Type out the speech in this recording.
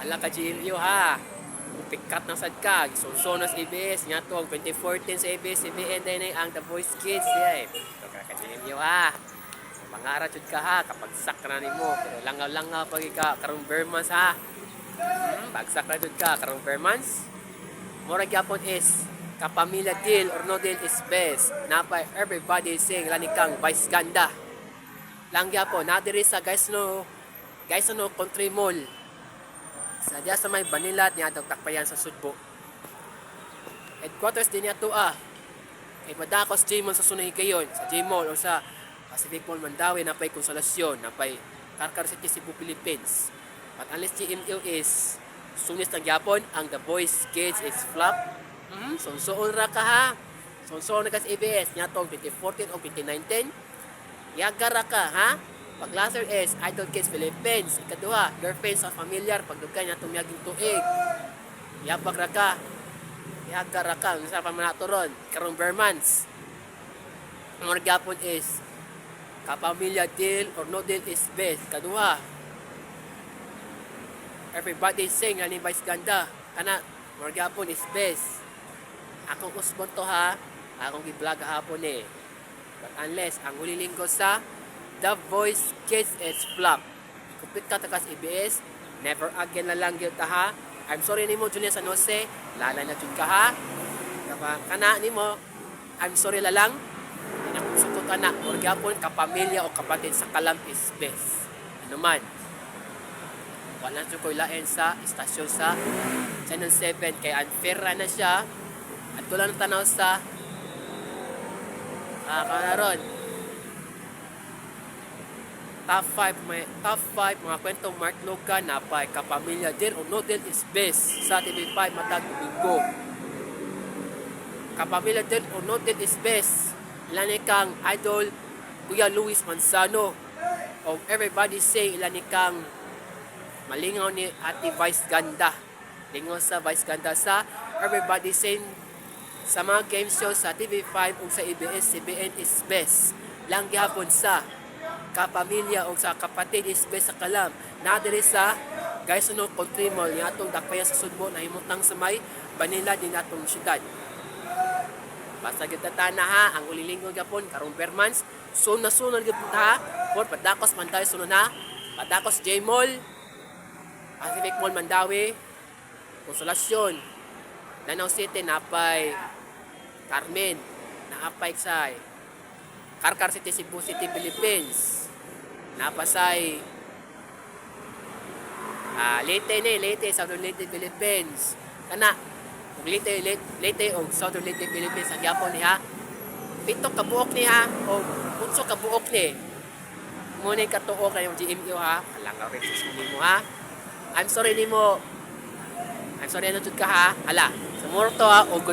Ala ka GMU ha. Pikat na sad ka. Sunsonos ABS. Nga to, 2014 sa ABS-CBN din ang The Voice Kids. Ito ka GMU ha. Pangarat yun ka ha. Kapag sakra ni mo. Pero langaw-langaw pag ka. Karong Bermans ha. Pag sakra yun ka. Karong Bermans. Murag yapon is kapamilya deal or no deal is best. Napay everybody sing lanikang Vice Ganda. Lang yapon. Nadiri sa guys no Country Mall. Sa diya sa may Banilat niya daw takpayan sa Sudbo. Headquarters din niya to Kay madakos J-Mall sa sunay kayon. Sa J-Mall o sa Pacific Mall Mandawi napay Konsolasyon, napay Carcar City, Cebu, Philippines. But unless GMU is sunis ng Japon, ang The Voice Kids is flop. Sonsoon ra ka ha. Sonsoon na ka sa ABS niya to 2014 o 2019. Yaga ra ka ha. Pag laser is Idol Kids Philippines. Ikaduha, Girlfriends of Familiar. Pagdugan niya tumiyaging tuig. Yabag ra ka. Yaga ra ka. Sa pamanato ron. Karong Bermans. Ang mga gapon is kapamilya deal or no deal is best. Kaduha, everybody sing ni Vice Ganda. Kana, mga gapon is best. Akong usbon to ha. Akong i-vlog hapon But unless ang huli linggo sa The Voice Kids is flop. Kupit ka takas ABS. Never again na lang yun ha. I'm sorry ni mo, Julian San Jose. Lalay na dyan ka ha. Kana ni mo, I'm sorry la lang. Nakusukot ka na. Orgapon, kapamilya o kapatid sa Kalam is best. Ano man. Wala nyo ko ilain sa istasyon sa Channel 7. Kaya unfair na siya. At tulad ng tanaw sa kanaron. Top 5 mga kwentong Mark Logan na pa kapamilya din o no din is best sa TV5 matag domingo. Kapamilya din o no din is best. Ilan kang idol Kuya Luis Manzano o everybody say ilan kang malingaw ni Ate Vice Ganda. Lingaw sa Vice Ganda sa everybody say sa mga game show sa TV5 o sa ABS-CBN is best. Lang gyapon sa kapamilya o sa kapatid is best sa Kalam. Nadiri sa guys Country Mall niya atong dakpayan sa Sudbo na himutang sa may Banila din atong syudad. Basta gyud tana ha ang ulilinggo gapon karong Bermans. Sunod gyud ha. For padakos man tayo sunod na. Padakos J-Mall, Pacific Mall Mandawi, Konsolasyon, Danau City napay Carmen, naapay sa Carcar City, Cebu City, Philippines. Napasay Leyte, Southern Leyte, Philippines. Kana, ug Leyte og Southern Leyte, Philippines ang yapon niya. 7 ka buok niya o 8 ka buok ni. Muna katuok na yung GMU ha. Alang rin sa mo ha. I'm sorry nimo. I'm sorry na jud ka ha. Hala, sumuro to ha. O